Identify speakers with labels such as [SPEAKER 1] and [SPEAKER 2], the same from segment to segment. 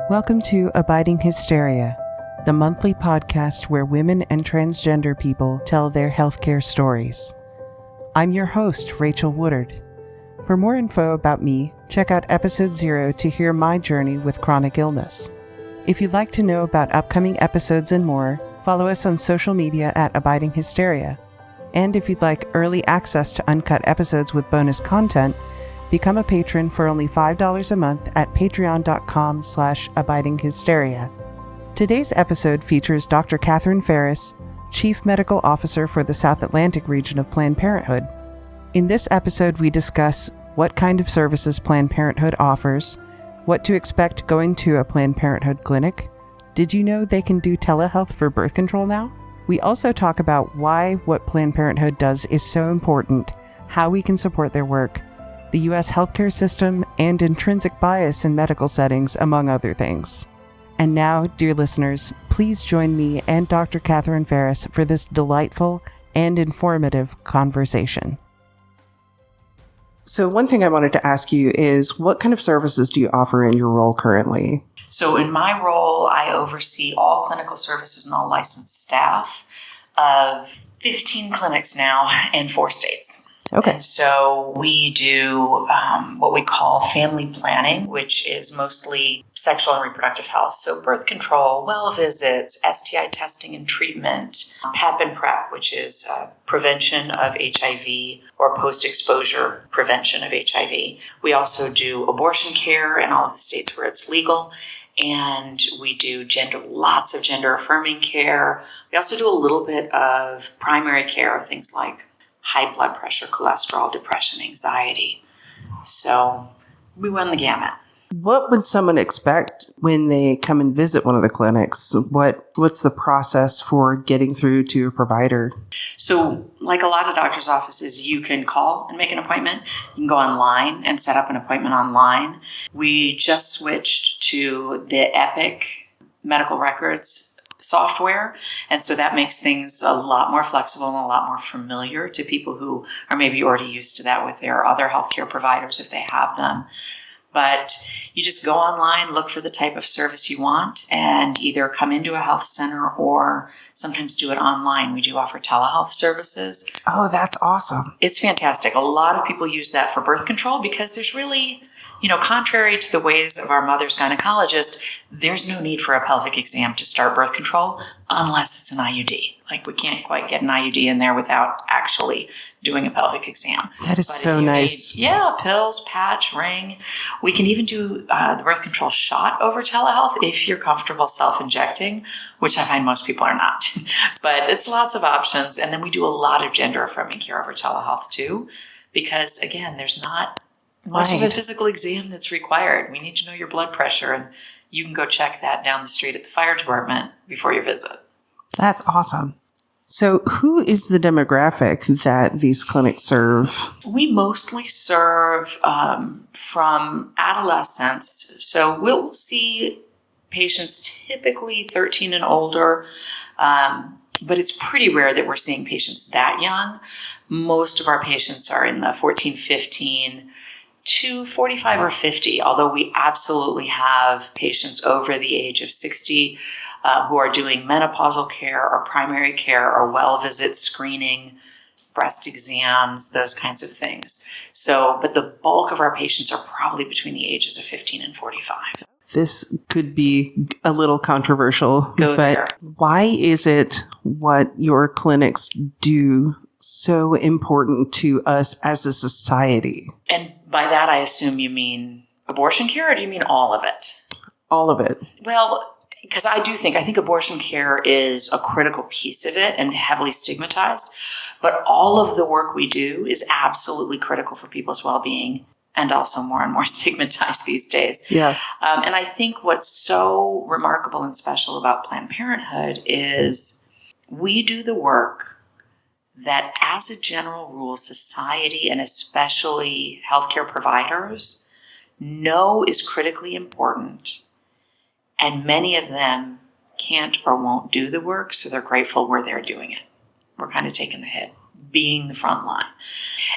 [SPEAKER 1] Welcome to Abiding Hysteria, the monthly podcast where women and transgender people tell their healthcare stories. I'm your host, Rachel Woodard. For more info about me, check out episode 0 to hear my journey with chronic illness. If you'd like to know about upcoming episodes and more, follow us on social media at Abiding Hysteria. And if you'd like early access to uncut episodes with bonus content, become a patron for only $5 a month at patreon.com/abidinghysteria. Today's episode features Dr. Katherine Farris, Chief Medical Officer for the South Atlantic region of Planned Parenthood. In this episode, we discuss what kind of services Planned Parenthood offers, what to expect going to a Planned Parenthood clinic. Did you know they can do telehealth for birth control now? We also talk about why what Planned Parenthood does is so important, how we can support their work, the U.S. healthcare system, and intrinsic bias in medical settings, among other things. And now, dear listeners, please join me and Dr. Katherine Farris for this delightful and informative conversation. So one thing I wanted to ask you is, what kind of services do you offer in your role currently?
[SPEAKER 2] So in my role, I oversee all clinical services and all licensed staff of 15 clinics now in 4 states.
[SPEAKER 1] Okay.
[SPEAKER 2] And so we do what we call family planning, which is mostly sexual and reproductive health. So birth control, well visits, STI testing and treatment, PEP and PrEP, which is prevention of HIV or post-exposure prevention of HIV. We also do abortion care in all of the states where it's legal. And we do lots of gender-affirming care. We also do a little bit of primary care of things like high blood pressure, cholesterol, depression, anxiety. So we run the gamut.
[SPEAKER 1] What would someone expect when they come and visit one of the clinics? What's the process for getting through to a provider?
[SPEAKER 2] So like a lot of doctor's offices, you can call and make an appointment. You can go online and set up an appointment online. We just switched to the Epic medical records software. And so that makes things a lot more flexible and a lot more familiar to people who are maybe already used to that with their other healthcare providers if they have them. But you just go online, look for the type of service you want, and either come into a health center or sometimes do it online. We do offer telehealth services.
[SPEAKER 1] Oh, that's awesome.
[SPEAKER 2] It's fantastic. A lot of people use that for birth control because there's really, contrary to the ways of our mother's gynecologist, there's no need for a pelvic exam to start birth control unless it's an IUD. Like, we can't quite get an IUD in there without actually doing a pelvic exam.
[SPEAKER 1] That is so nice.
[SPEAKER 2] Pills, patch, ring. We can even do the birth control shot over telehealth if you're comfortable self-injecting, which I find most people are not. But it's lots of options. And then we do a lot of gender-affirming care over telehealth too, because, again, there's not much of a physical exam that's required. We need to know your blood pressure, and you can go check that down the street at the fire department before your visit.
[SPEAKER 1] That's awesome. So who is the demographic that these clinics serve?
[SPEAKER 2] We mostly serve from adolescents. So we'll see patients typically 13 and older, but it's pretty rare that we're seeing patients that young. Most of our patients are in the 14, 15 to 45 or 50, although we absolutely have patients over the age of 60 who are doing menopausal care or primary care or well visit screening, breast exams, those kinds of things. So, but the bulk of our patients are probably between the ages of 15 and 45.
[SPEAKER 1] This could be a little controversial,
[SPEAKER 2] but there.
[SPEAKER 1] Why is it what your clinics do so important to us as a society?
[SPEAKER 2] And by that, I assume you mean abortion care, or do you mean all of it?
[SPEAKER 1] All of it.
[SPEAKER 2] Well, because I think abortion care is a critical piece of it and heavily stigmatized, but all of the work we do is absolutely critical for people's well-being and also more and more stigmatized these days.
[SPEAKER 1] Yeah.
[SPEAKER 2] And I think what's so remarkable and special about Planned Parenthood is we do the work that, as a general rule, society and especially healthcare providers know is critically important, and many of them can't or won't do the work, so they're grateful we're there doing it. We're kind of taking the hit, being the front line.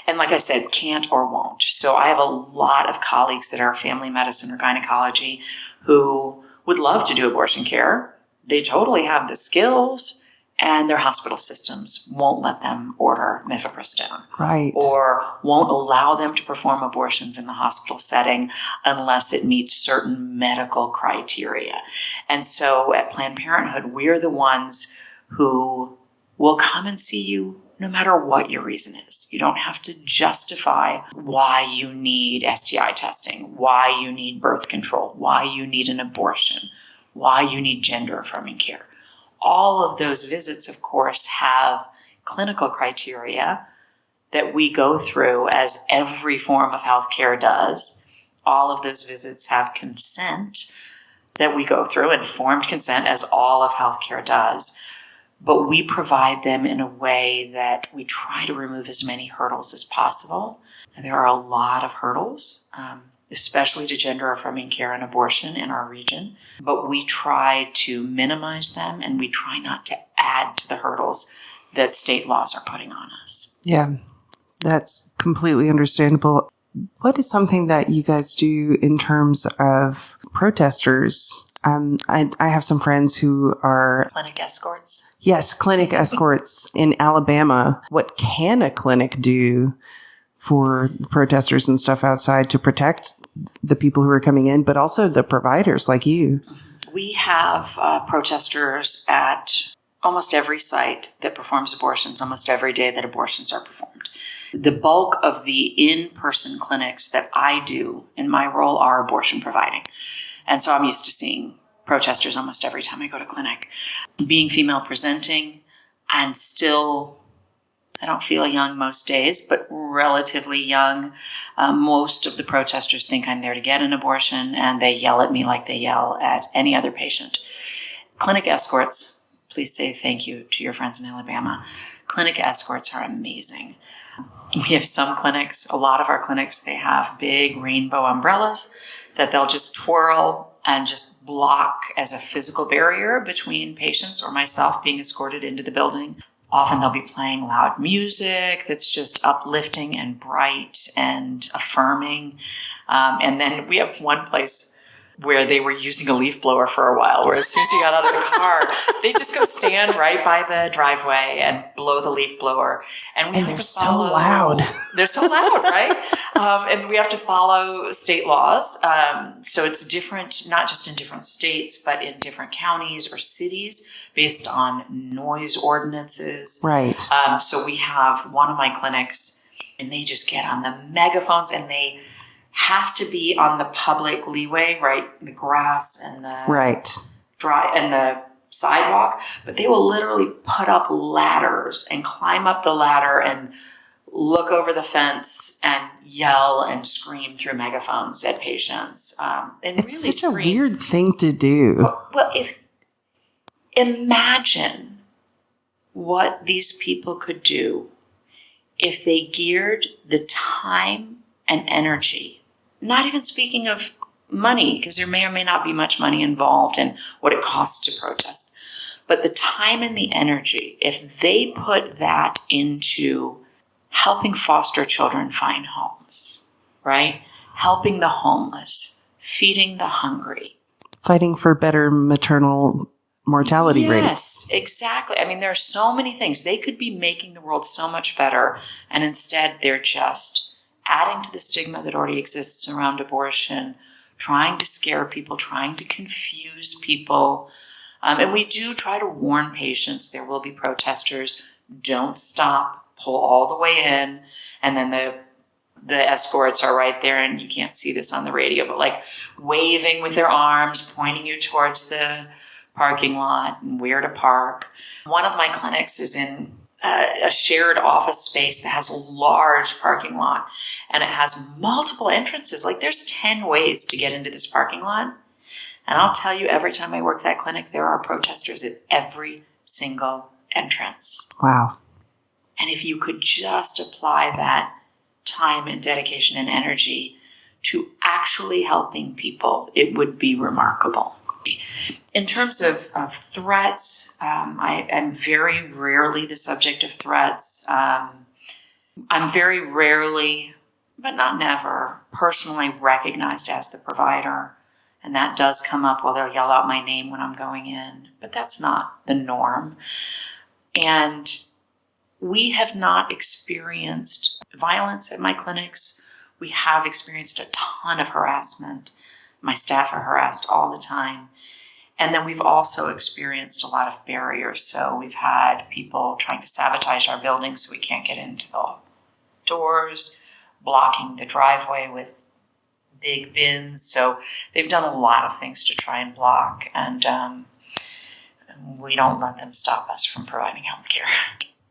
[SPEAKER 2] And like I said, can't or won't. So I have a lot of colleagues that are family medicine or gynecology who would love to do abortion care. They totally have the skills, and their hospital systems won't let them order mifepristone.
[SPEAKER 1] Right.
[SPEAKER 2] Or won't allow them to perform abortions in the hospital setting unless it meets certain medical criteria. And so at Planned Parenthood, we're the ones who will come and see you no matter what your reason is. You don't have to justify why you need STI testing, why you need birth control, why you need an abortion, why you need gender-affirming care. All of those visits, of course, have clinical criteria that we go through, as every form of healthcare does. All of those visits have consent that we go through, informed consent, as all of healthcare does. But we provide them in a way that we try to remove as many hurdles as possible. And there are a lot of hurdles, especially to gender-affirming care and abortion in our region. But we try to minimize them, and we try not to add to the hurdles that state laws are putting on us.
[SPEAKER 1] Yeah, that's completely understandable. What is something that you guys do in terms of protesters? I have some friends who are...
[SPEAKER 2] Clinic escorts?
[SPEAKER 1] Yes, clinic escorts in Alabama. What can a clinic do for protesters and stuff outside to protect the people who are coming in, but also the providers like you?
[SPEAKER 2] We have protesters at almost every site that performs abortions, almost every day that abortions are performed. The bulk of the in-person clinics that I do in my role are abortion providing. And so I'm used to seeing protesters almost every time I go to clinic. Being female presenting and still, I don't feel young most days, but relatively young. Most of the protesters think I'm there to get an abortion, and they yell at me like they yell at any other patient. Clinic escorts, please say thank you to your friends in Alabama. Clinic escorts are amazing. We have some clinics, a lot of our clinics, they have big rainbow umbrellas that they'll just twirl and just block as a physical barrier between patients or myself being escorted into the building. Often they'll be playing loud music that's just uplifting and bright and affirming. And then we have one place where they were using a leaf blower for a while, where as soon as you got out of the car, they just go stand right by the driveway and blow the leaf blower. And we have to follow.
[SPEAKER 1] So loud.
[SPEAKER 2] They're so loud, right? And we have to follow state laws. So it's different, not just in different states, but in different counties or cities based on noise ordinances.
[SPEAKER 1] Right.
[SPEAKER 2] So we have one of my clinics, and they just get on the megaphones, and they have to be on the public leeway, right? The grass and the dry and the sidewalk, but they will literally put up ladders and climb up the ladder and look over the fence and yell and scream through megaphones at patients. And
[SPEAKER 1] it's
[SPEAKER 2] really
[SPEAKER 1] such a weird thing to do.
[SPEAKER 2] Well, imagine what these people could do if they geared the time and energy, not even speaking of money, because there may or may not be much money involved in what it costs to protest, but the time and the energy, if they put that into helping foster children find homes, right? Helping the homeless, feeding the hungry.
[SPEAKER 1] Fighting for better maternal mortality rates.
[SPEAKER 2] Yes, exactly. I mean, there are so many things. They could be making the world so much better, and instead they're just adding to the stigma that already exists around abortion, trying to scare people, trying to confuse people. And we do try to warn patients there will be protesters. Don't stop. Pull all the way in. And then the escorts are right there, and you can't see this on the radio, but like waving with their arms, pointing you towards the parking lot and where to park. One of my clinics is in a shared office space that has a large parking lot, and it has multiple entrances. Like there's 10 ways to get into this parking lot. And I'll tell you, every time I work that clinic, there are protesters at every single entrance.
[SPEAKER 1] Wow.
[SPEAKER 2] And if you could just apply that time and dedication and energy to actually helping people, it would be remarkable. In terms of threats, I am very rarely the subject of threats. I'm very rarely, but not never, personally recognized as the provider. And that does come up while they'll yell out my name when I'm going in. But that's not the norm. And we have not experienced violence at my clinics. We have experienced a ton of harassment. My staff are harassed all the time. And then we've also experienced a lot of barriers. So we've had people trying to sabotage our building so we can't get into the doors, blocking the driveway with big bins. So they've done a lot of things to try and block, and we don't let them stop us from providing health care.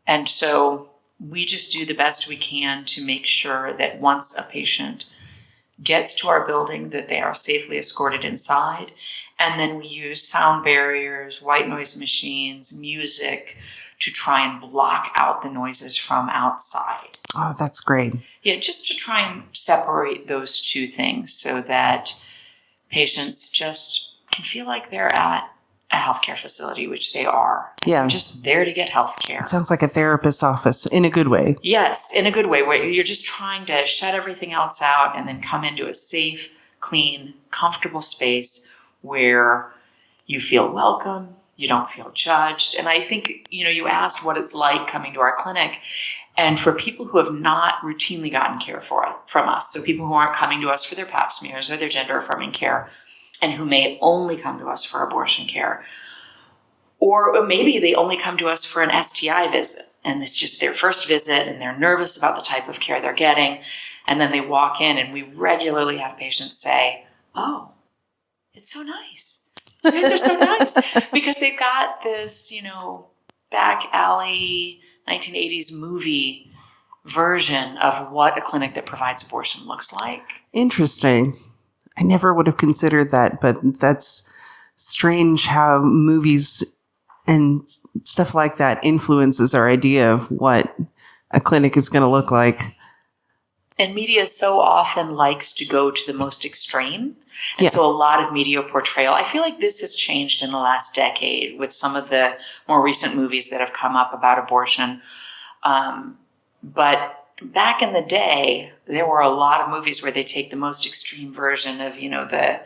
[SPEAKER 2] And so we just do the best we can to make sure that once a patient gets to our building, that they are safely escorted inside. And then we use sound barriers, white noise machines, music to try and block out the noises from outside.
[SPEAKER 1] Oh, that's great.
[SPEAKER 2] Yeah, just to try and separate those two things so that patients just can feel like they're at a healthcare facility, which they are.
[SPEAKER 1] Yeah.
[SPEAKER 2] They're just there to get healthcare.
[SPEAKER 1] It sounds like a therapist's office in a good way.
[SPEAKER 2] Yes, in a good way, where you're just trying to shut everything else out and then come into a safe, clean, comfortable space where you feel welcome, you don't feel judged. And I think, you asked what it's like coming to our clinic. And for people who have not routinely gotten care from us, so people who aren't coming to us for their pap smears or their gender-affirming care, and who may only come to us for abortion care, or maybe they only come to us for an STI visit, and it's just their first visit, and they're nervous about the type of care they're getting, and then they walk in, and we regularly have patients say, "Oh, it's so nice. You guys are so nice," because they've got this, back alley 1980s movie version of what a clinic that provides abortion looks like.
[SPEAKER 1] Interesting. I never would have considered that, but that's strange how movies and stuff like that influences our idea of what a clinic is going to look like.
[SPEAKER 2] And media so often likes to go to the most extreme. And
[SPEAKER 1] Yeah.
[SPEAKER 2] so a lot of media portrayal, I feel like this has changed in the last decade with some of the more recent movies that have come up about abortion. But back in the day, there were a lot of movies where they take the most extreme version of, the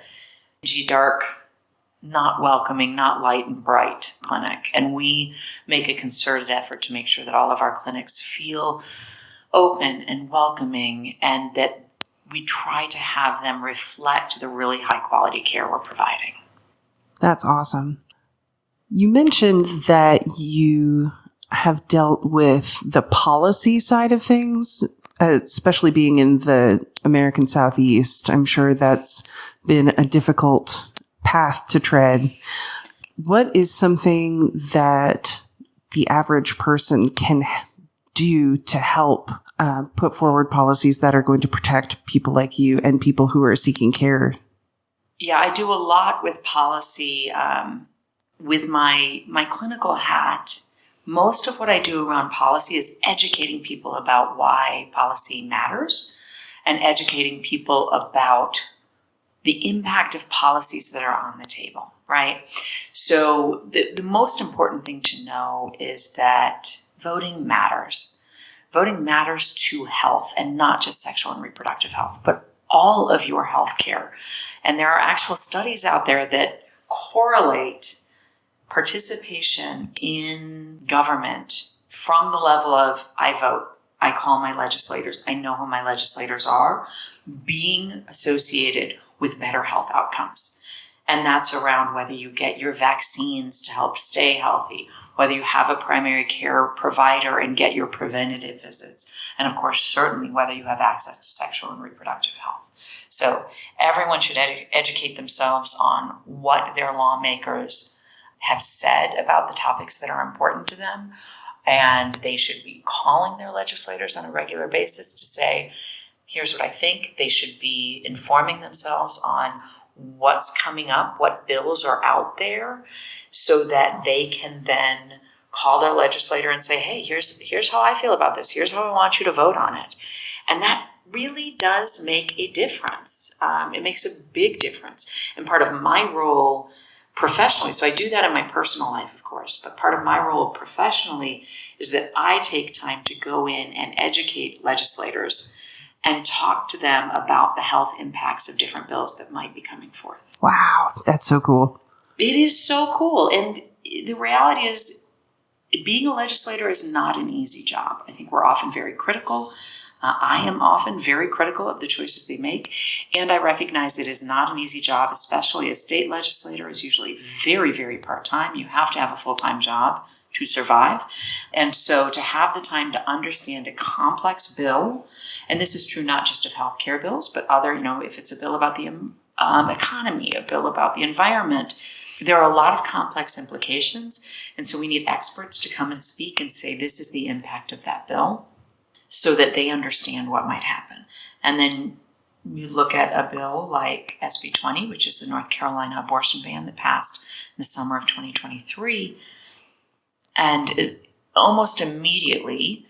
[SPEAKER 2] dark, not welcoming, not light and bright clinic. And we make a concerted effort to make sure that all of our clinics feel open and welcoming, and that we try to have them reflect the really high quality care we're providing.
[SPEAKER 1] That's awesome. You mentioned that you have dealt with the policy side of things, especially being in the American Southeast. I'm sure that's been a difficult path to tread. What is something that the average person can do to help put forward policies that are going to protect people like you and people who are seeking care?
[SPEAKER 2] Yeah, I do a lot with policy. With my clinical hat, most of what I do around policy is educating people about why policy matters and educating people about the impact of policies that are on the table, right? So the most important thing to know is that voting matters. Voting matters to health, and not just sexual and reproductive health, but all of your health care. And there are actual studies out there that correlate participation in government from the level of I vote, I call my legislators, I know who my legislators are, being associated with better health outcomes. And that's around whether you get your vaccines to help stay healthy, whether you have a primary care provider and get your preventative visits, and of course, certainly whether you have access to sexual and reproductive health. So everyone should educate themselves on what their lawmakers have said about the topics that are important to them, and they should be calling their legislators on a regular basis to say, here's what I think. They should be informing themselves on what's coming up, what bills are out there, so that they can then call their legislator and say, hey, here's how I feel about this. Here's how I want you to vote on it. And that really does make a difference. It makes a big difference. And part of my role professionally, so I do that in my personal life, of course, but part of my role professionally is that I take time to go in and educate legislators and talk to them about the health impacts of different bills that might be coming forth.
[SPEAKER 1] Wow, that's so cool.
[SPEAKER 2] It is so cool. And the reality is, being a legislator is not an easy job. I think we're often very critical. I am often very critical of the choices they make, and I recognize it is not an easy job, especially a state legislator is usually very, very part-time. You have to have a full-time job to survive. And so to have the time to understand a complex bill, and this is true not just of healthcare bills, but other, if it's a bill about the economy, a bill about the environment, there are a lot of complex implications. And so we need experts to come and speak and say, this is the impact of that bill, so that they understand what might happen. And then you look at a bill like SB 20, which is the North Carolina abortion ban that passed in the summer of 2023. And almost immediately,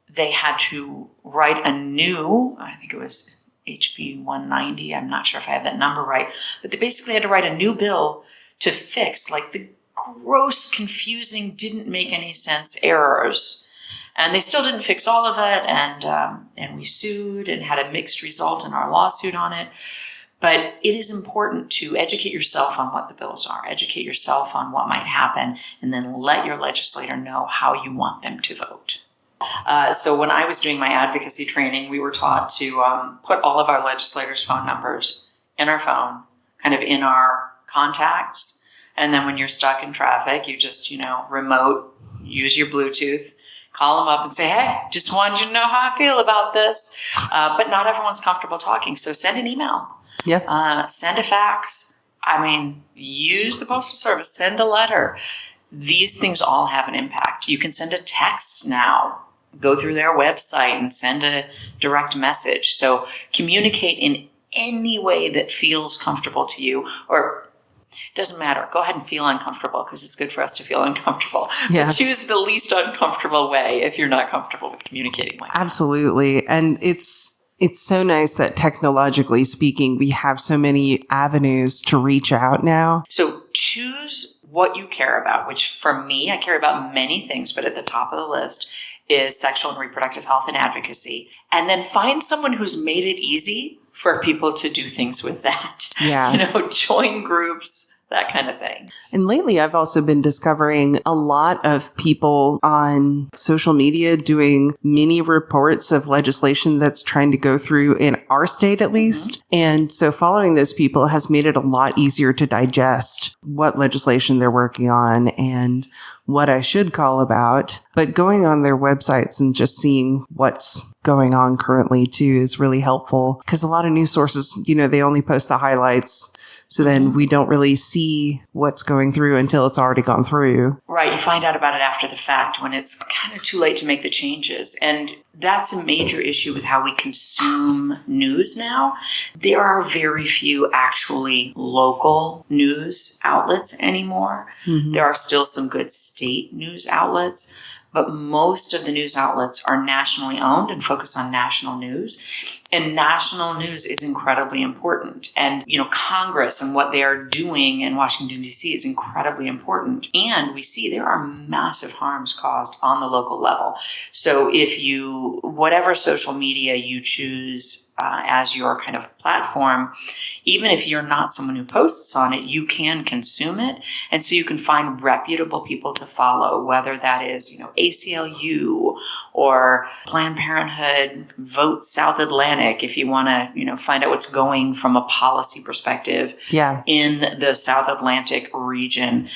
[SPEAKER 2] they had to write a new, I think it was HB 190, I'm not sure if I have that number right, but they basically had to write a new bill to fix the gross, confusing, didn't make any sense errors. And they still didn't fix all of it, and we sued and had a mixed result in our lawsuit on it. But it is important to educate yourself on what the bills are, educate yourself on what might happen, and then let your legislator know how you want them to vote. So when I was doing my advocacy training, we were taught to put all of our legislators' phone numbers in our phone, kind of in our contacts. And then when you're stuck in traffic, you just, remote, use your Bluetooth, call them up and say, hey, just wanted you to know how I feel about this. But not everyone's comfortable talking. So send an email.
[SPEAKER 1] Yep.
[SPEAKER 2] Send a fax. Use the Postal Service. Send a letter. These things all have an impact. You can send a text now. Go through their website and send a direct message. So communicate in any way that feels comfortable to you, or it doesn't matter. Go ahead and feel uncomfortable, because it's good for us to feel uncomfortable. Yeah. But choose the least uncomfortable way if you're not comfortable with communicating like that.
[SPEAKER 1] Absolutely. And it's so nice that technologically speaking, we have so many avenues to reach out now.
[SPEAKER 2] So choose what you care about, which for me, I care about many things, but at the top of the list is sexual and reproductive health and advocacy. And then find someone who's made it easy for people to do things with that.
[SPEAKER 1] Yeah.
[SPEAKER 2] Join groups, that kind of thing.
[SPEAKER 1] And lately, I've also been discovering a lot of people on social media doing mini reports of legislation that's trying to go through in our state, at least. Mm-hmm. And so following those people has made it a lot easier to digest what legislation they're working on and what I should call about. But going on their websites and just seeing what's going on currently too is really helpful, because a lot of news sources, they only post the highlights. So then we don't really see what's going through until it's already gone through.
[SPEAKER 2] Right. You find out about it after the fact, when it's kind of too late to make the changes. And that's a major issue with how we consume news now. There are very few actually local news outlets anymore. Mm-hmm. There are still some good state news outlets, but most of the news outlets are nationally owned and focus on national news. And national news is incredibly important. And, Congress and what they are doing in Washington, D.C. is incredibly important. And we see there are massive harms caused on the local level. So whatever social media you choose as your kind of platform, even if you're not someone who posts on it, you can consume it. And so you can find reputable people to follow, whether that is, ACLU or Planned Parenthood, Vote South Atlantic, if you want to, find out what's going from a policy perspective in the South Atlantic region.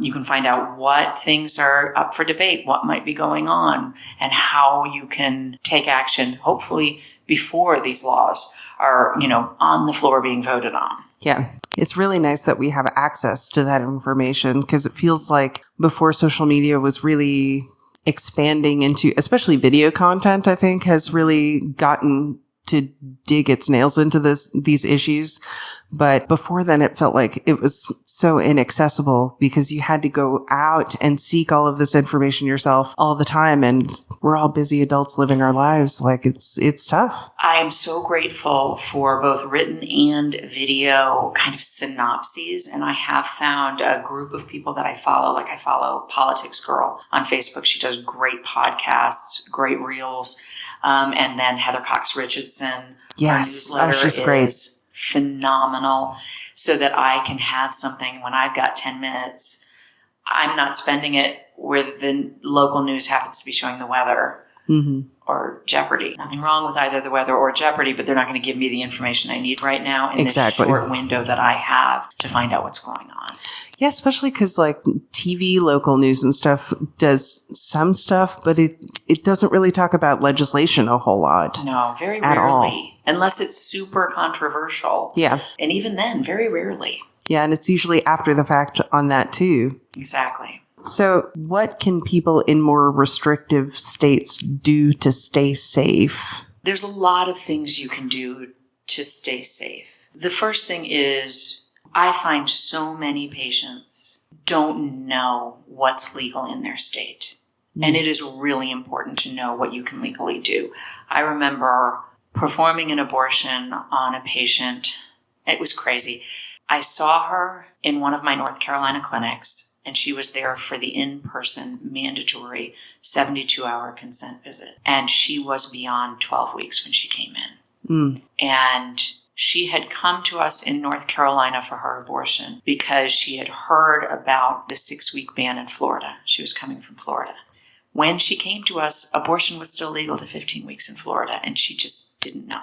[SPEAKER 2] You can find out what things are up for debate, what might be going on, and how you can take action, hopefully before these laws are, on the floor being voted on.
[SPEAKER 1] Yeah. It's really nice that we have access to that information, because it feels like before social media was really expanding into, especially video content, I think has really gotten to dig its nails into these issues. But before then, it felt like it was so inaccessible because you had to go out and seek all of this information yourself all the time. And we're all busy adults living our lives. Like it's tough.
[SPEAKER 2] I am so grateful for both written and video kind of synopses. And I have found a group of people that I follow. Like I follow Politics Girl on Facebook. She does great podcasts, great reels. And then Heather Cox Richardson Citizen.
[SPEAKER 1] Yes.
[SPEAKER 2] Our newsletter
[SPEAKER 1] she's great.
[SPEAKER 2] is phenomenal, so that I can have something when I've got 10 minutes. I'm not spending it where the local news happens to be showing the weather. Mm-hmm. Or Jeopardy. Nothing wrong with either the weather or Jeopardy, but they're not going to give me the information I need right now in the short window that I have to find out what's going on.
[SPEAKER 1] Yeah, especially because like TV, local news and stuff does some stuff, but it doesn't really talk about legislation a whole lot.
[SPEAKER 2] No, very rarely. All. Unless it's super controversial.
[SPEAKER 1] Yeah.
[SPEAKER 2] And even then, very rarely.
[SPEAKER 1] Yeah, and it's usually after the fact on that too.
[SPEAKER 2] Exactly.
[SPEAKER 1] So what can people in more restrictive states do to stay safe?
[SPEAKER 2] There's a lot of things you can do to stay safe. The first thing is, I find so many patients don't know what's legal in their state. And it is really important to know what you can legally do. I remember performing an abortion on a patient. It was crazy. I saw her in one of my North Carolina clinics, and she was there for the in-person mandatory 72-hour consent visit. And she was beyond 12 weeks when she came in. And she had come to us in North Carolina for her abortion because she had heard about the 6-week ban in Florida. She was coming from Florida. When she came to us, abortion was still legal to 15 weeks in Florida, and she just didn't know.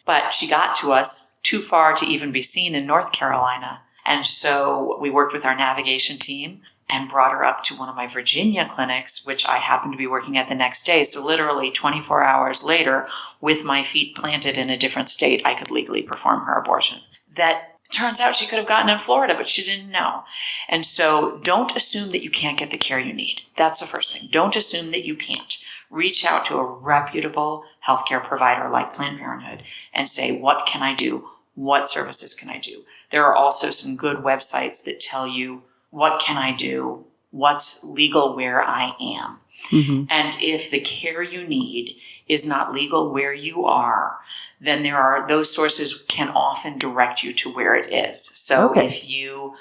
[SPEAKER 2] But she got to us too far to even be seen in North Carolina. And so we worked with our navigation team and brought her up to one of my Virginia clinics, which I happened to be working at the next day. So literally 24 hours later, with my feet planted in a different state, I could legally perform her abortion. That turns out she could have gotten in Florida, but she didn't know. And so don't assume that you can't get the care you need. That's the first thing. Don't assume that you can't. Reach out to a reputable healthcare provider like Planned Parenthood and say, what can I do? What services can I do? There are also some good websites that tell you, what can I do? What's legal where I am? Mm-hmm. And if the care you need is not legal where you are, then those sources can often direct you to where it is. So if you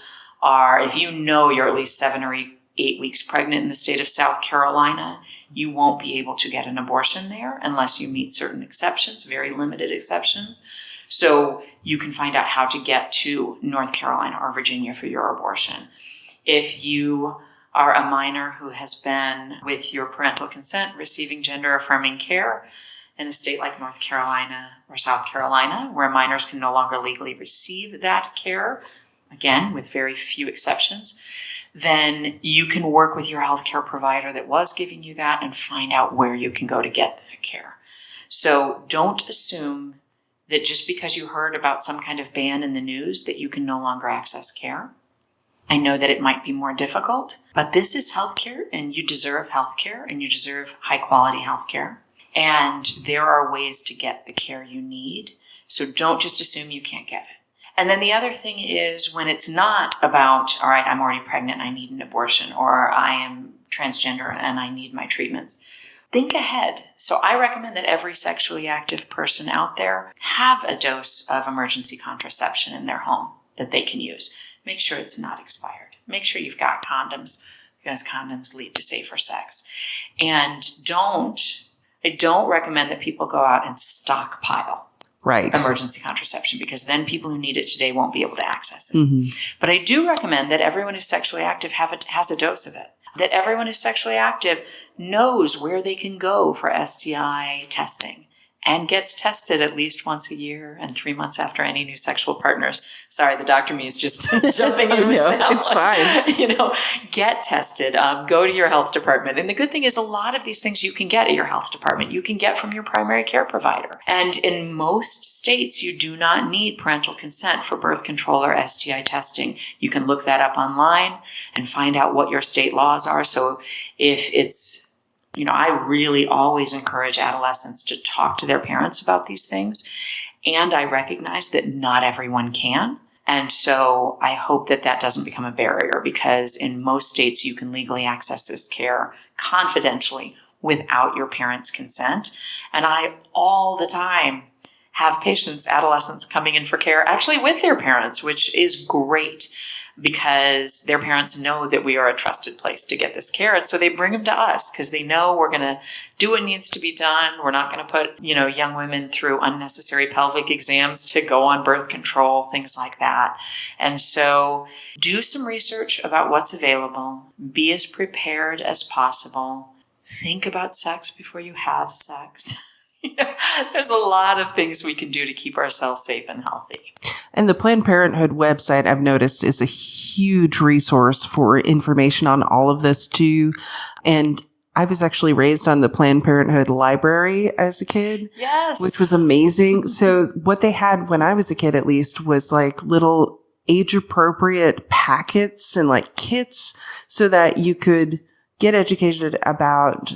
[SPEAKER 2] know you're at least 7 or 8 weeks pregnant in the state of South Carolina, you won't be able to get an abortion there unless you meet certain exceptions, very limited exceptions. So you can find out how to get to North Carolina or Virginia for your abortion. If you are a minor who has been, with your parental consent, receiving gender-affirming care in a state like North Carolina or South Carolina, where minors can no longer legally receive that care, again, with very few exceptions, then you can work with your healthcare provider that was giving you that and find out where you can go to get that care. So don't assume that just because you heard about some kind of ban in the news that you can no longer access care. I know that it might be more difficult, but this is healthcare, and you deserve healthcare, and you deserve high-quality healthcare. And there are ways to get the care you need, so don't just assume you can't get it. And then the other thing is, when it's not about, all right, I'm already pregnant, I need an abortion, or I am transgender and I need my treatments, think ahead. So I recommend that every sexually active person out there have a dose of emergency contraception in their home that they can use. Make sure it's not expired. Make sure you've got condoms, because condoms lead to safer sex. And I don't recommend that people go out and stockpile emergency contraception, because then people who need it today won't be able to access it. Mm-hmm. But I do recommend that everyone who's sexually active has a dose of it. That everyone who's sexually active knows where they can go for STI testing and gets tested at least once a year and 3 months after any new sexual partners. Sorry, the doctor me is just jumping in with that. It's fine. Get tested. Go to your health department. And the good thing is, a lot of these things you can get at your health department. You can get from your primary care provider. And in most states, you do not need parental consent for birth control or STI testing. You can look that up online and find out what your state laws are. So if it's, I really always encourage adolescents to talk to their parents about these things. And I recognize that not everyone can. And so I hope that doesn't become a barrier, because in most states you can legally access this care confidentially without your parents' consent. And I all the time have adolescents coming in for care actually with their parents, which is great. because their parents know that we are a trusted place to get this care. And so they bring them to us because they know we're going to do what needs to be done. We're not going to put, young women through unnecessary pelvic exams to go on birth control, things like that. And so do some research about what's available. Be as prepared as possible. Think about sex before you have sex. There's a lot of things we can do to keep ourselves safe and healthy.
[SPEAKER 1] And the Planned Parenthood website, I've noticed, is a huge resource for information on all of this too. And I was actually raised on the Planned Parenthood library as a kid.
[SPEAKER 2] Yes.
[SPEAKER 1] Which was amazing. So what they had when I was a kid, at least, was like little age appropriate packets and like kits so that you could get educated about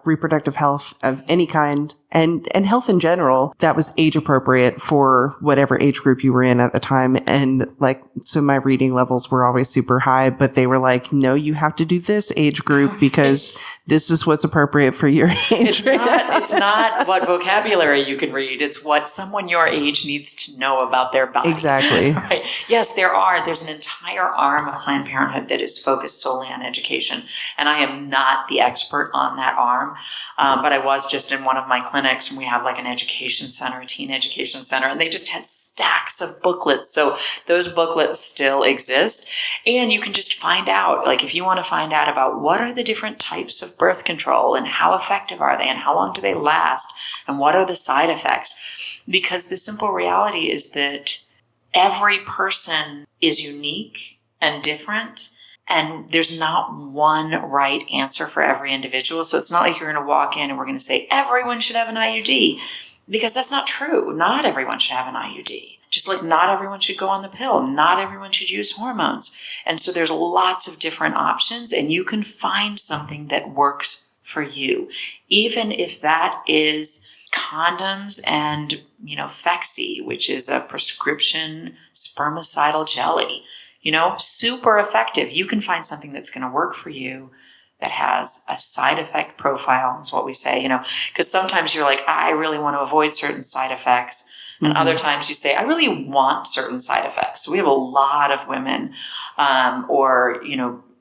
[SPEAKER 1] reproductive health of any kind and health in general that was age appropriate for whatever age group you were in at the time. And so my reading levels were always super high, but they were like, no, you have to do this age group because this is what's appropriate for your age.
[SPEAKER 2] It's not what vocabulary you can read. It's what someone your age needs to know about their body.
[SPEAKER 1] Exactly.
[SPEAKER 2] Right. Yes, there's an entire arm of Planned Parenthood that is focused solely on education. And I am not the expert on that arm, but I was just in one of my clinics, and we have like an education center, a teen education center, and they just had stacks of booklets. So those booklets still exist, and you can just find out, like if you want to find out about what are the different types of birth control and how effective are they and how long do they last and what are the side effects, because the simple reality is that every person is unique and different. And there's not one right answer for every individual. So it's not like you're going to walk in and we're going to say everyone should have an IUD, because that's not true. Not everyone should have an IUD. Just like not everyone should go on the pill. Not everyone should use hormones. And so there's lots of different options, and you can find something that works for you. Even if that is condoms and, Phexxi, which is a prescription spermicidal jelly. Super effective. You can find something that's going to work for you that has a side effect profile, is what we say, because sometimes you're like, I really want to avoid certain side effects. And other times you say, I really want certain side effects. So we have a lot of women, or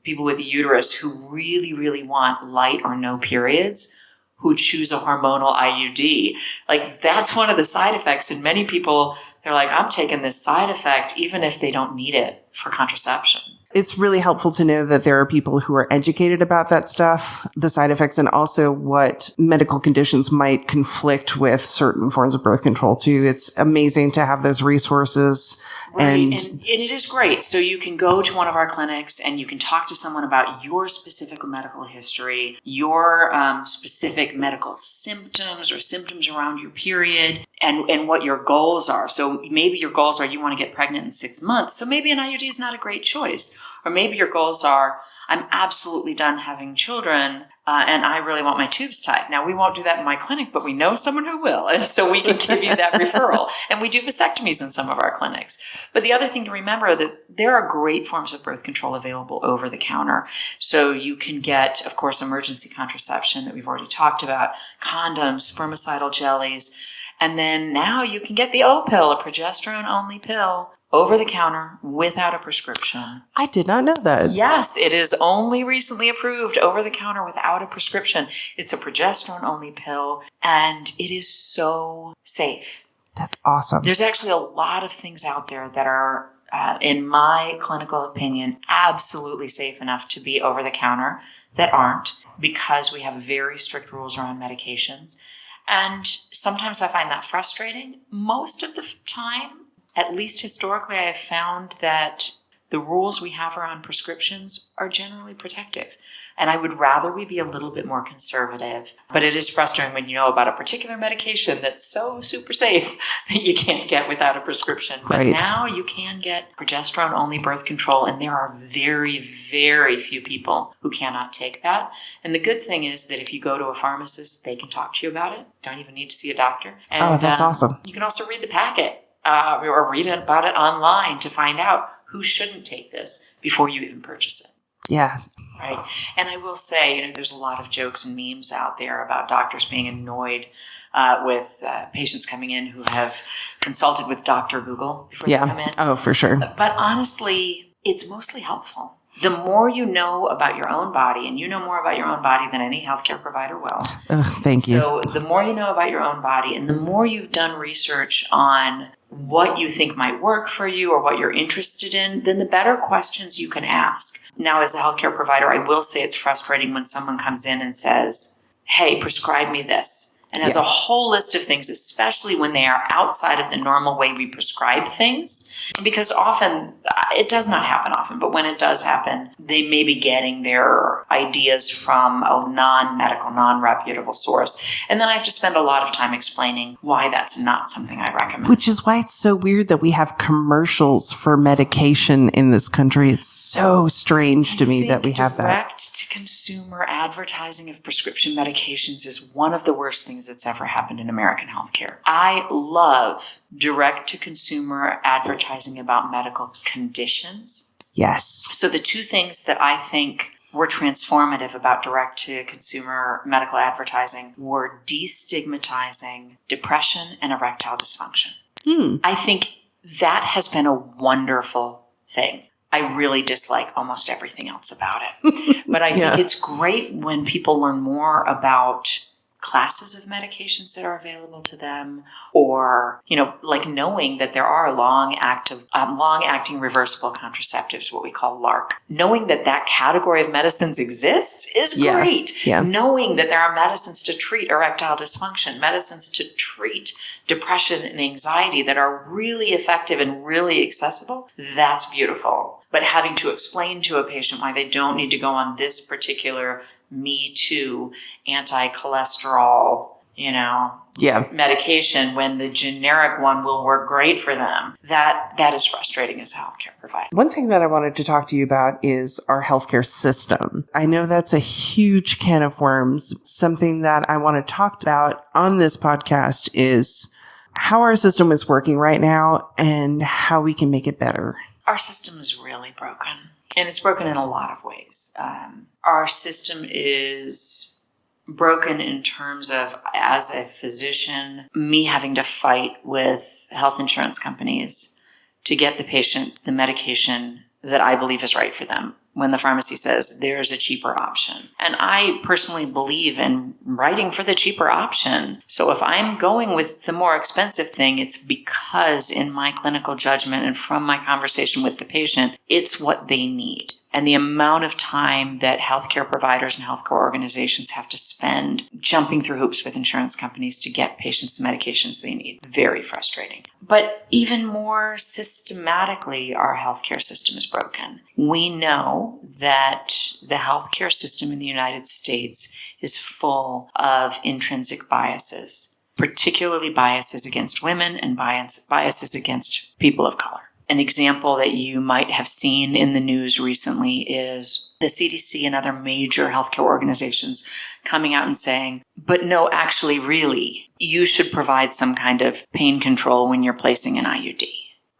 [SPEAKER 2] people with a uterus who really, really want light or no periods, who choose a hormonal IUD. Like, that's one of the side effects. And many people, they're like, I'm taking this side effect even if they don't need it for contraception.
[SPEAKER 1] It's really helpful to know that there are people who are educated about that stuff, the side effects, and also what medical conditions might conflict with certain forms of birth control too. It's amazing to have those resources.
[SPEAKER 2] Right. And it is great. So you can go to one of our clinics and you can talk to someone about your specific medical history, your specific medical symptoms or symptoms around your period, and what your goals are. So maybe your goals are you want to get pregnant in 6 months. So maybe an IUD is not a great choice. Or maybe your goals are, I'm absolutely done having children and I really want my tubes tied. Now, we won't do that in my clinic, but we know someone who will. And so we can give you that referral. And we do vasectomies in some of our clinics. But the other thing to remember that there are great forms of birth control available over the counter. So you can get, of course, emergency contraception that we've already talked about, condoms, spermicidal jellies. And then now you can get the O-pill, a progesterone-only pill, over the counter without a prescription.
[SPEAKER 1] I did not know that.
[SPEAKER 2] Yes, it is only recently approved over the counter without a prescription. It's a progesterone-only pill, and it is so safe.
[SPEAKER 1] That's awesome.
[SPEAKER 2] There's actually a lot of things out there that are, in my clinical opinion, absolutely safe enough to be over the counter that aren't, because we have very strict rules around medications. And sometimes I find that frustrating. Most of the time, at least historically, I have found that the rules we have around prescriptions are generally protective. And I would rather we be a little bit more conservative. But it is frustrating when you know about a particular medication that's so super safe that you can't get without a prescription. But
[SPEAKER 1] right.
[SPEAKER 2] Now you can get progesterone-only birth control, and there are very, very few people who cannot take that. And the good thing is that if you go to a pharmacist, they can talk to you about it. Don't even need to see a doctor. And,
[SPEAKER 1] that's awesome.
[SPEAKER 2] You can also read the packet. Or read about it online to find out who shouldn't take this before you even purchase it.
[SPEAKER 1] Yeah.
[SPEAKER 2] Right. And I will say, there's a lot of jokes and memes out there about doctors being annoyed with patients coming in who have consulted with Dr. Google before they come in.
[SPEAKER 1] Oh, for sure.
[SPEAKER 2] But honestly, it's mostly helpful. The more you know about your own body, and you know more about your own body than any healthcare provider will.
[SPEAKER 1] Thank you.
[SPEAKER 2] So the more you know about your own body, and the more you've done research on what you think might work for you or what you're interested in, then the better questions you can ask. Now, as a healthcare provider, I will say it's frustrating when someone comes in and says, hey, prescribe me this, and has a whole list of things, especially when they are outside of the normal way we prescribe things. Because often, it does not happen often, but when it does happen, they may be getting their ideas from a non-medical, non-reputable source. And then I have to spend a lot of time explaining why that's not something I recommend.
[SPEAKER 1] Which is why it's so weird that we have commercials for medication in this country. It's so strange to me that we have that.
[SPEAKER 2] Direct-to-consumer advertising of prescription medications is one of the worst things that's ever happened in American healthcare. I love direct-to-consumer advertising about medical conditions.
[SPEAKER 1] Yes.
[SPEAKER 2] So the two things that I think were transformative about direct-to-consumer medical advertising were destigmatizing depression and erectile dysfunction. I think that has been a wonderful thing. I really dislike almost everything else about it. But I think it's great when people learn more about classes of medications that are available to them, or, like knowing that there are long-acting reversible contraceptives, what we call LARC. Knowing that category of medicines exists is great.
[SPEAKER 1] Yeah.
[SPEAKER 2] Knowing that there are medicines to treat erectile dysfunction, medicines to treat depression and anxiety that are really effective and really accessible, that's beautiful. But having to explain to a patient why they don't need to go on this particular Me Too anti-cholesterol, medication when the generic one will work great for them, that is frustrating as a healthcare provider.
[SPEAKER 1] One thing that I wanted to talk to you about is our healthcare system. I know that's a huge can of worms. Something that I want to talk about on this podcast is how our system is working right now and how we can make it better.
[SPEAKER 2] Our system is really broken, and it's broken in a lot of ways. Our system is broken in terms of, as a physician, me having to fight with health insurance companies to get the patient the medication that I believe is right for them when the pharmacy says there's a cheaper option. And I personally believe in writing for the cheaper option. So if I'm going with the more expensive thing, it's because in my clinical judgment and from my conversation with the patient, it's what they need. And the amount of time that healthcare providers and healthcare organizations have to spend jumping through hoops with insurance companies to get patients the medications they need. Very frustrating. But even more systematically, our healthcare system is broken. We know that the healthcare system in the United States is full of intrinsic biases, particularly biases against women and biases against people of color. An example that you might have seen in the news recently is the CDC and other major healthcare organizations coming out and saying, but no, actually, really, you should provide some kind of pain control when you're placing an IUD,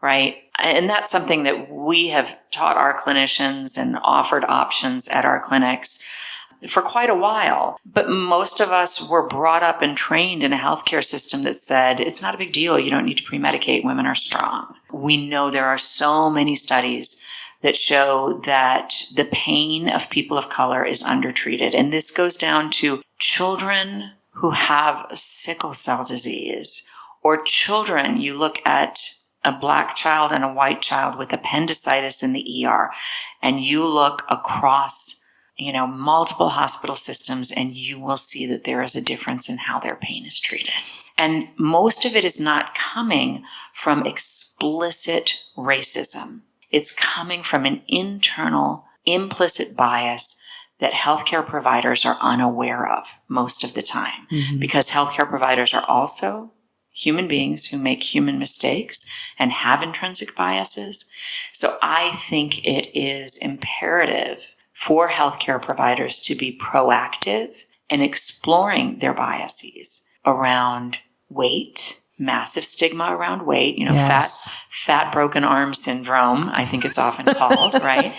[SPEAKER 2] right? And that's something that we have taught our clinicians and offered options at our clinics for quite a while. But most of us were brought up and trained in a healthcare system that said, it's not a big deal. You don't need to pre-medicate. Women are strong. We know there are so many studies that show that the pain of people of color is undertreated. And this goes down to children who have sickle cell disease, or children, you look at a black child and a white child with appendicitis in the ER, and you look across multiple hospital systems, and you will see that there is a difference in how their pain is treated. And most of it is not coming from explicit racism. It's coming from an internal, implicit bias that healthcare providers are unaware of most of the time. Mm-hmm. Because healthcare providers are also human beings who make human mistakes and have intrinsic biases. So I think it is imperative for healthcare providers to be proactive in exploring their biases around weight, massive stigma around weight, fat broken arm syndrome, I think it's often called, right?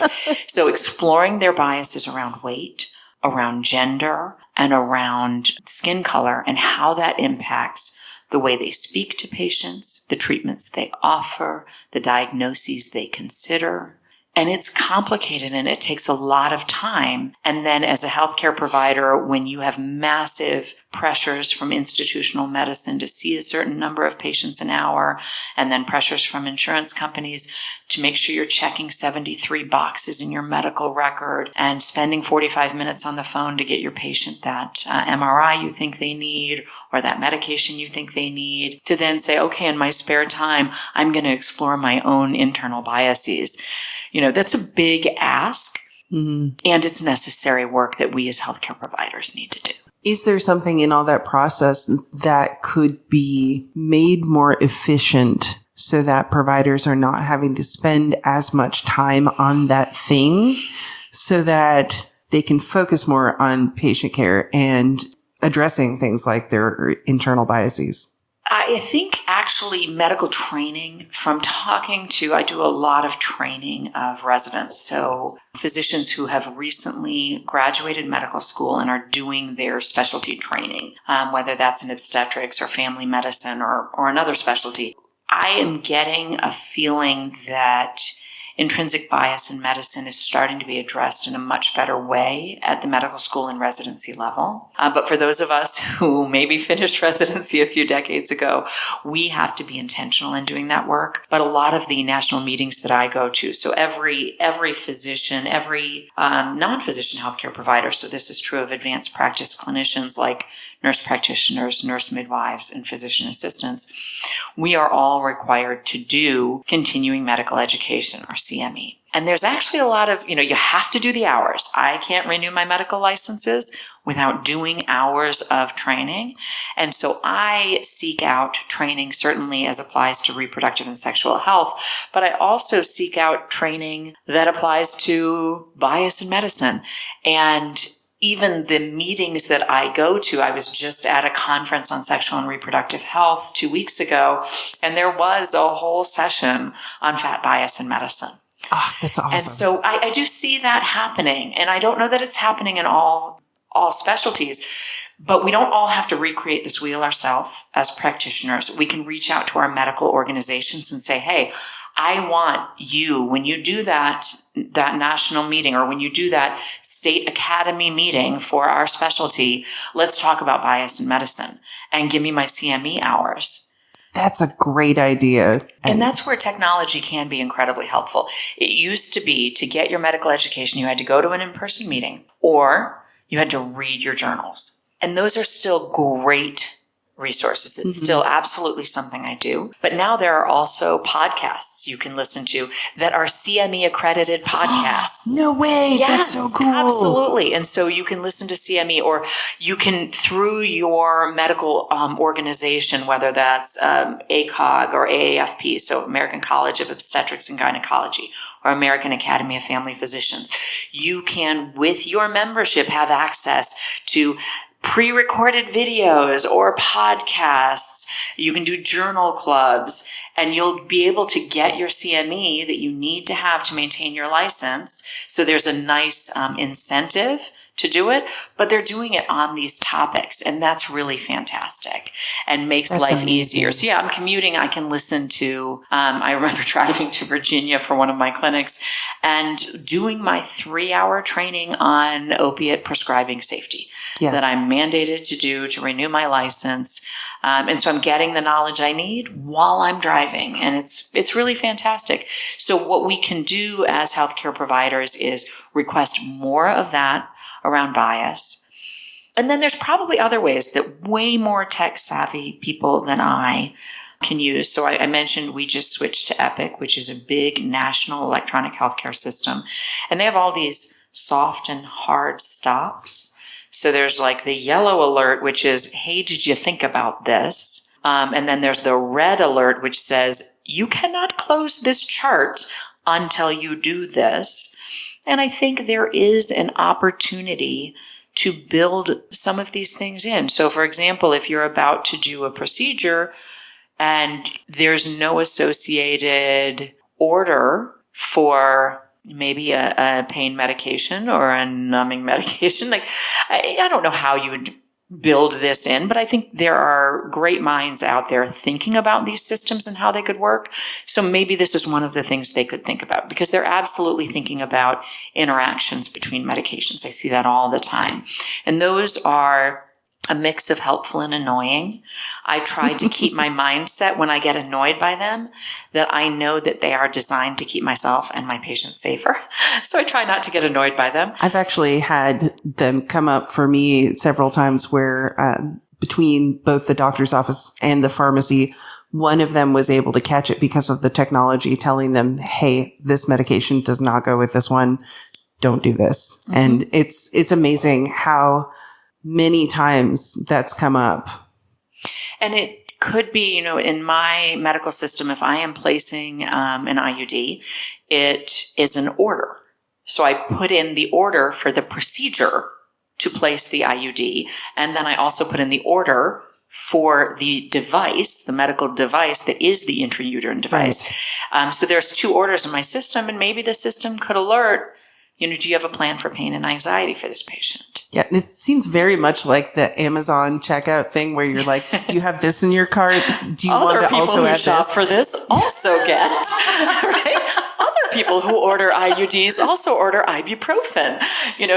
[SPEAKER 2] So exploring their biases around weight, around gender, and around skin color, and how that impacts the way they speak to patients, the treatments they offer, the diagnoses they consider, And it's complicated and it takes a lot of time. And then as a healthcare provider, when you have massive pressures from institutional medicine to see a certain number of patients an hour, and then pressures from insurance companies to make sure you're checking 73 boxes in your medical record and spending 45 minutes on the phone to get your patient that MRI you think they need or that medication you think they need, to then say, okay, in my spare time, I'm going to explore my own internal biases. That's a big ask, and it's necessary work that we as healthcare providers need to do.
[SPEAKER 1] Is there something in all that process that could be made more efficient so that providers are not having to spend as much time on that thing so that they can focus more on patient care and addressing things like their internal biases?
[SPEAKER 2] I think actually medical training, from talking to, I do a lot of training of residents. So physicians who have recently graduated medical school and are doing their specialty training, whether that's in obstetrics or family medicine or another specialty. I am getting a feeling that intrinsic bias in medicine is starting to be addressed in a much better way at the medical school and residency level. But for those of us who maybe finished residency a few decades ago, we have to be intentional in doing that work. But a lot of the national meetings that I go to, so every physician, every non-physician healthcare provider, so this is true of advanced practice clinicians like nurse practitioners, nurse midwives, and physician assistants, we are all required to do continuing medical education, or CME. And there's actually a lot of, you have to do the hours. I can't renew my medical licenses without doing hours of training. And so I seek out training, certainly as applies to reproductive and sexual health, but I also seek out training that applies to bias in medicine. And even the meetings that I go to, I was just at a conference on sexual and reproductive health 2 weeks ago, and there was a whole session on fat bias in medicine.
[SPEAKER 1] Oh, that's awesome.
[SPEAKER 2] And so I do see that happening, and I don't know that it's happening in all specialties, but we don't all have to recreate this wheel ourselves as practitioners. We can reach out to our medical organizations and say, hey, I want you, when you do that national meeting, or when you do that state academy meeting for our specialty, let's talk about bias in medicine and give me my CME hours.
[SPEAKER 1] That's a great idea.
[SPEAKER 2] And that's where technology can be incredibly helpful. It used to be, to get your medical education, you had to go to an in-person meeting or you had to read your journals. And those are still great resources. It's still absolutely something I do. But now there are also podcasts you can listen to that are CME accredited podcasts.
[SPEAKER 1] No way.
[SPEAKER 2] Yes,
[SPEAKER 1] that's so cool.
[SPEAKER 2] Absolutely. And so you can listen to CME, or you can, through your medical organization, whether that's ACOG or AAFP, so American College of Obstetrics and Gynecology, or American Academy of Family Physicians, you can, with your membership, have access to pre-recorded videos or podcasts. You can do journal clubs, and you'll be able to get your CME that you need to have to maintain your license. So there's a nice incentive to do it, but they're doing it on these topics, and that's really fantastic and makes life easier. So yeah, I'm commuting. I can listen to, I remember driving to Virginia for one of my clinics and doing my 3-hour training on opiate prescribing safety that I'm mandated to do to renew my license. And so I'm getting the knowledge I need while I'm driving, and it's really fantastic. So what we can do as healthcare providers is request more of that around bias. And then there's probably other ways that way more tech savvy people than I can use. So I mentioned we just switched to Epic, which is a big national electronic healthcare system. And they have all these soft and hard stops. So there's like the yellow alert, which is, hey, did you think about this? And then there's the red alert, which says, you cannot close this chart until you do this. And I think there is an opportunity to build some of these things in. So for example, if you're about to do a procedure and there's no associated order for maybe a pain medication or a numbing medication, like I don't know how you would build this in, but I think there are great minds out there thinking about these systems and how they could work. So maybe this is one of the things they could think about, because they're absolutely thinking about interactions between medications. I see that all the time. And those are a mix of helpful and annoying. I try to keep my mindset when I get annoyed by them that I know that they are designed to keep myself and my patients safer. So I try not to get annoyed by them.
[SPEAKER 1] I've actually had them come up for me several times where between both the doctor's office and the pharmacy, one of them was able to catch it because of the technology telling them, hey, this medication does not go with this one. Don't do this. Mm-hmm. And it's amazing how many times that's come up.
[SPEAKER 2] And it could be, in my medical system, if I am placing an IUD, it is an order. So I put in the order for the procedure to place the IUD, and then I also put in the order for the device, the medical device that is the intrauterine device. Right. So there's 2 orders in my system, and maybe the system could alert, do you have a plan for pain and anxiety for this patient?
[SPEAKER 1] Yeah, it seems very much like the Amazon checkout thing where you're like, you have this in your cart. Do you want to also add this?
[SPEAKER 2] Other people who shop for this also get, right? Other people who order IUDs also order ibuprofen.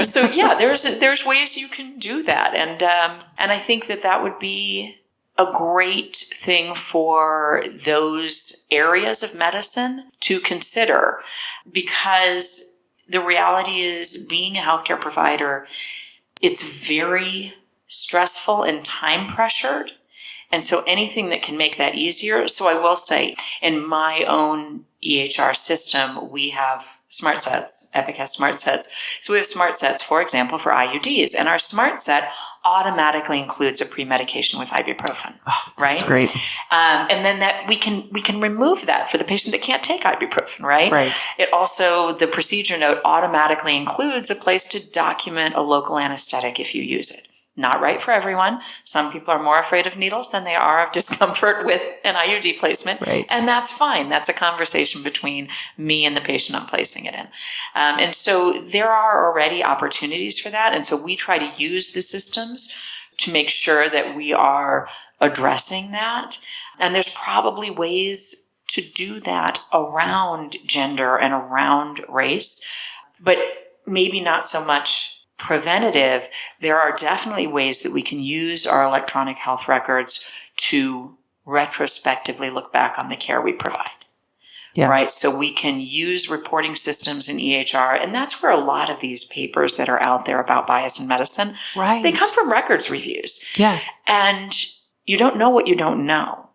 [SPEAKER 2] So yeah, there's ways you can do that, and I think that would be a great thing for those areas of medicine to consider, because the reality is, being a healthcare provider, it's very stressful and time pressured. And so anything that can make that easier. So I will say, in my own EHR system, we have smart sets. Epic has smart sets. So we have smart sets, for example, for IUDs. And our smart set automatically includes a pre-medication with ibuprofen.
[SPEAKER 1] Oh, that's great.
[SPEAKER 2] And then that we can remove that for the patient that can't take ibuprofen, right?
[SPEAKER 1] Right.
[SPEAKER 2] It also, the procedure note automatically includes a place to document a local anesthetic if you use it. Not right for everyone. Some people are more afraid of needles than they are of discomfort with an IUD placement.
[SPEAKER 1] Right.
[SPEAKER 2] And that's fine. That's a conversation between me and the patient I'm placing it in. And so there are already opportunities for that. And so we try to use the systems to make sure that we are addressing that. And there's probably ways to do that around gender and around race, but maybe not so much preventative. There are definitely ways that we can use our electronic health records to retrospectively look back on the care we provide. Yeah. Right? So we can use reporting systems in EHR, and that's where a lot of these papers that are out there about bias in medicine,
[SPEAKER 1] right,
[SPEAKER 2] they come from records reviews.
[SPEAKER 1] Yeah.
[SPEAKER 2] And you don't know what you don't know.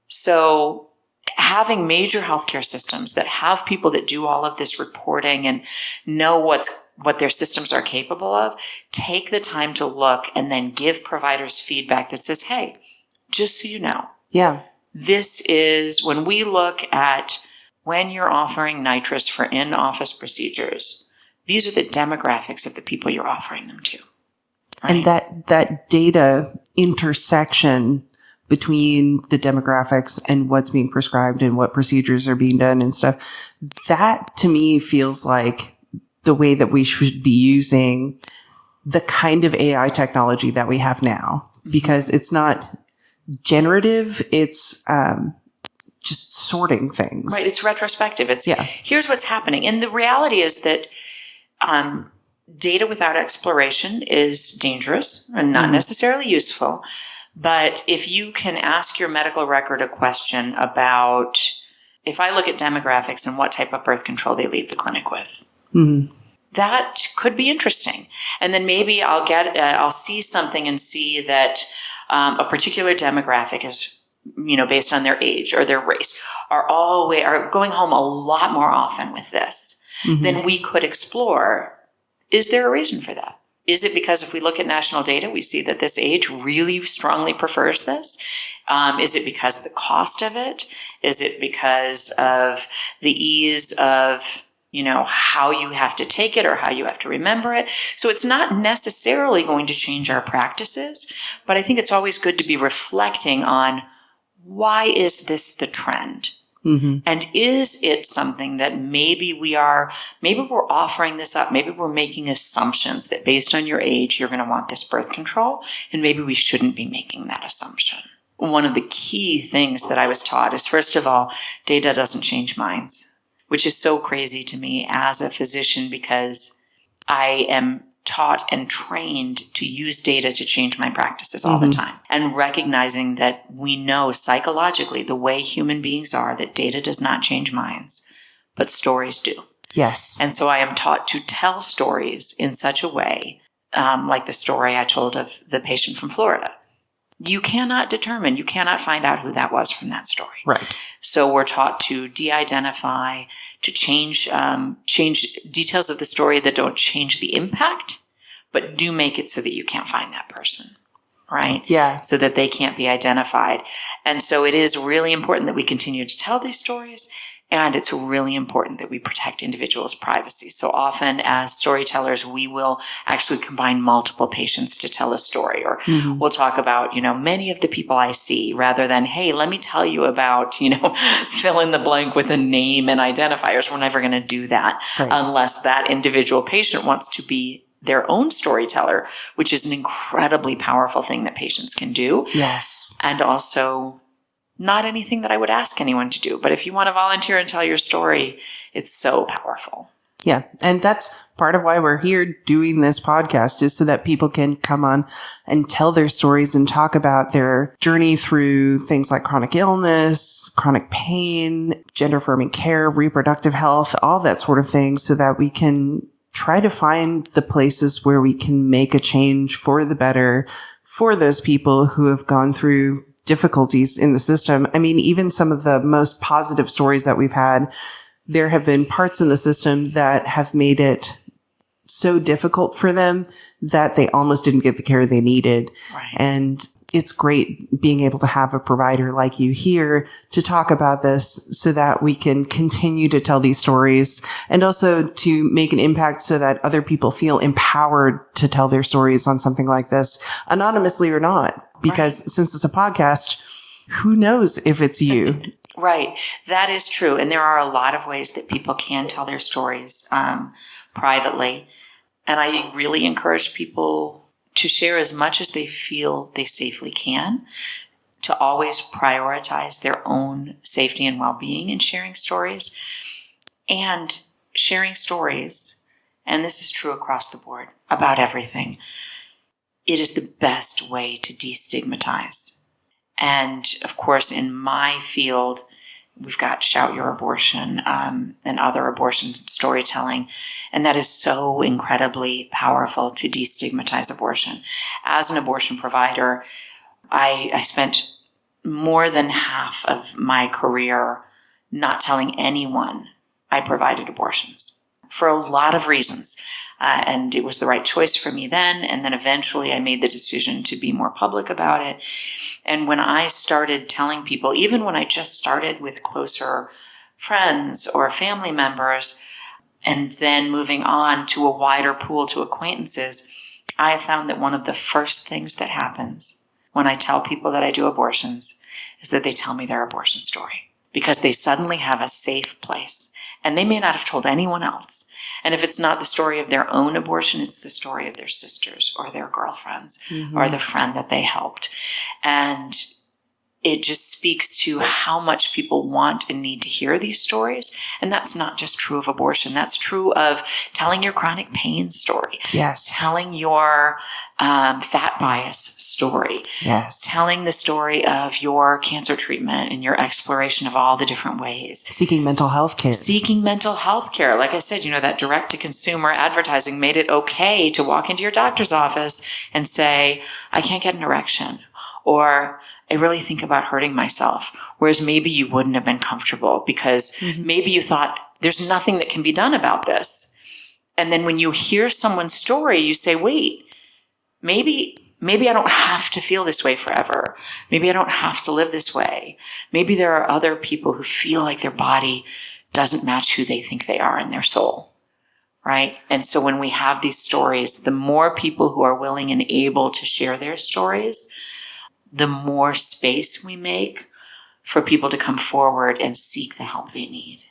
[SPEAKER 2] So having major healthcare systems that have people that do all of this reporting and know what their systems are capable of, take the time to look and then give providers feedback that says, hey, just so you know,
[SPEAKER 1] yeah,
[SPEAKER 2] this is when we look at when you're offering nitrous for in-office procedures, these are the demographics of the people you're offering them to. Right?
[SPEAKER 1] And that data intersection between the demographics and what's being prescribed and what procedures are being done and stuff, that to me feels like the way that we should be using the kind of AI technology that we have now, because it's not generative. It's just sorting things.
[SPEAKER 2] Right. It's retrospective. Here's what's happening. And the reality is that data without exploration is dangerous and not necessarily useful. But if you can ask your medical record a question about, if I look at demographics and what type of birth control they leave the clinic with, that could be interesting. And then maybe I'll see something and see that a particular demographic is, based on their age or their race, are going home a lot more often with this. Then we could explore, is there a reason for that? Is it because if we look at national data, we see that this age really strongly prefers this? Is it because of the cost of it? Is it because of the ease of, how you have to take it or how you have to remember it? So it's not necessarily going to change our practices, but I think it's always good to be reflecting on, why is this the trend?
[SPEAKER 1] Mm-hmm.
[SPEAKER 2] And is it something that maybe we're offering this up, maybe we're making assumptions that based on your age, you're going to want this birth control, and maybe we shouldn't be making that assumption. One of the key things that I was taught is, first of all, data doesn't change minds, which is so crazy to me as a physician because I am taught and trained to use data to change my practices all the time. And recognizing that we know psychologically the way human beings are, that data does not change minds, but stories do.
[SPEAKER 1] Yes.
[SPEAKER 2] And so I am taught to tell stories in such a way, like the story I told of the patient from Florida. You cannot find out who that was from that story.
[SPEAKER 1] Right.
[SPEAKER 2] So we're taught to de-identify, to change details of the story that don't change the impact, but do make it so that you can't find that person, right?
[SPEAKER 1] Yeah.
[SPEAKER 2] So that they can't be identified. And so it is really important that we continue to tell these stories, and it's really important that we protect individuals' privacy. So often as storytellers, we will actually combine multiple patients to tell a story, or we'll talk about, many of the people I see, rather than, hey, let me tell you about, fill in the blank with a name and identifiers. We're never going to do that unless that individual patient wants to be their own storyteller, which is an incredibly powerful thing that patients can do.
[SPEAKER 1] Yes.
[SPEAKER 2] And also not anything that I would ask anyone to do. But if you want to volunteer and tell your story, it's so powerful.
[SPEAKER 1] Yeah. And that's part of why we're here doing this podcast, is so that people can come on and tell their stories and talk about their journey through things like chronic illness, chronic pain, gender affirming care, reproductive health, all that sort of thing, so that we can try to find the places where we can make a change for the better for those people who have gone through difficulties in the system. I mean, even some of the most positive stories that we've had, there have been parts in the system that have made it so difficult for them that they almost didn't get the care they needed.
[SPEAKER 2] Right.
[SPEAKER 1] And it's great being able to have a provider like you here to talk about this so that we can continue to tell these stories, and also to make an impact so that other people feel empowered to tell their stories on something like this, anonymously or not. Because since it's a podcast, who knows if it's you?
[SPEAKER 2] Right. That is true. And there are a lot of ways that people can tell their stories privately. And I really encourage people to share as much as they feel they safely can, to always prioritize their own safety and well-being in sharing stories. And sharing stories, and this is true across the board, about everything, it is the best way to destigmatize. And of course, in my field, we've got Shout Your Abortion and other abortion storytelling. And that is so incredibly powerful to destigmatize abortion. As an abortion provider, I spent more than half of my career not telling anyone I provided abortions for a lot of reasons. And it was the right choice for me then. And then eventually I made the decision to be more public about it. And when I started telling people, even when I just started with closer friends or family members, and then moving on to a wider pool to acquaintances, I found that one of the first things that happens when I tell people that I do abortions is that they tell me their abortion story, because they suddenly have a safe place. And they may not have told anyone else. And if it's not the story of their own abortion, it's the story of their sisters or their girlfriends or the friend that they helped. And it just speaks to how much people want and need to hear these stories. And that's not just true of abortion. That's true of telling your chronic pain story.
[SPEAKER 1] Yes.
[SPEAKER 2] Telling your fat bias story.
[SPEAKER 1] Yes.
[SPEAKER 2] Telling the story of your cancer treatment and your exploration of all the different ways.
[SPEAKER 1] Seeking mental health care.
[SPEAKER 2] Seeking mental health care. Like I said, that direct-to-consumer advertising made it okay to walk into your doctor's office and say, I can't get an erection, or I really think about hurting myself. Whereas maybe you wouldn't have been comfortable because maybe you thought there's nothing that can be done about this. And then when you hear someone's story, you say, wait, maybe I don't have to feel this way forever. Maybe I don't have to live this way. Maybe there are other people who feel like their body doesn't match who they think they are in their soul, right? And so when we have these stories, the more people who are willing and able to share their stories, the more space we make for people to come forward and seek the help they need.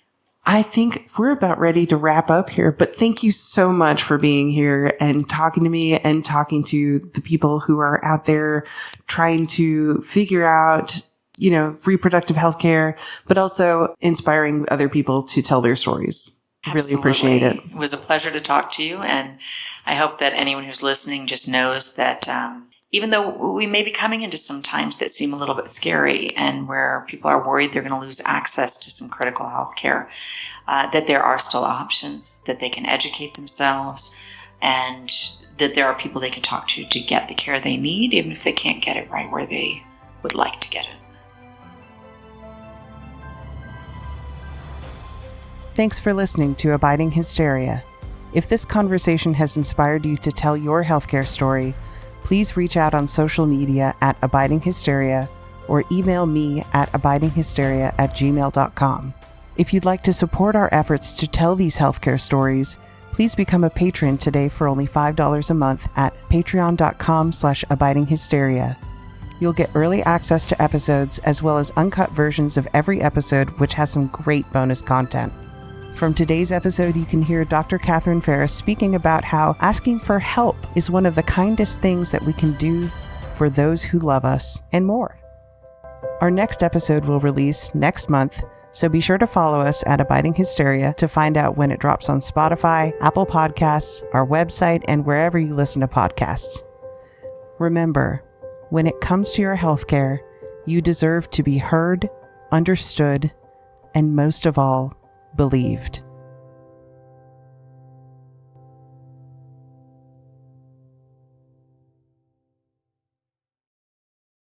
[SPEAKER 1] I think we're about ready to wrap up here, but thank you so much for being here and talking to me and talking to the people who are out there trying to figure out, reproductive health care, but also inspiring other people to tell their stories.
[SPEAKER 2] Absolutely.
[SPEAKER 1] Really appreciate it.
[SPEAKER 2] It was a pleasure to talk to you, and I hope that anyone who's listening just knows that even though we may be coming into some times that seem a little bit scary and where people are worried they're going to lose access to some critical health care, that there are still options, that they can educate themselves, and that there are people they can talk to get the care they need, even if they can't get it right where they would like to get it.
[SPEAKER 1] Thanks for listening to Abiding Hysteria. If this conversation has inspired you to tell your healthcare story, please reach out on social media at Abiding Hysteria or email me at abidinghysteria@gmail.com. If you'd like to support our efforts to tell these healthcare stories, please become a patron today for only $5 a month at patreon.com/abidinghysteria. You'll get early access to episodes as well as uncut versions of every episode, which has some great bonus content. From today's episode, you can hear Dr. Katherine Farris speaking about how asking for help is one of the kindest things that we can do for those who love us, and more. Our next episode will release next month, so be sure to follow us at Abiding Hysteria to find out when it drops on Spotify, Apple Podcasts, our website, and wherever you listen to podcasts. Remember, when it comes to your healthcare, you deserve to be heard, understood, and most of all, believed.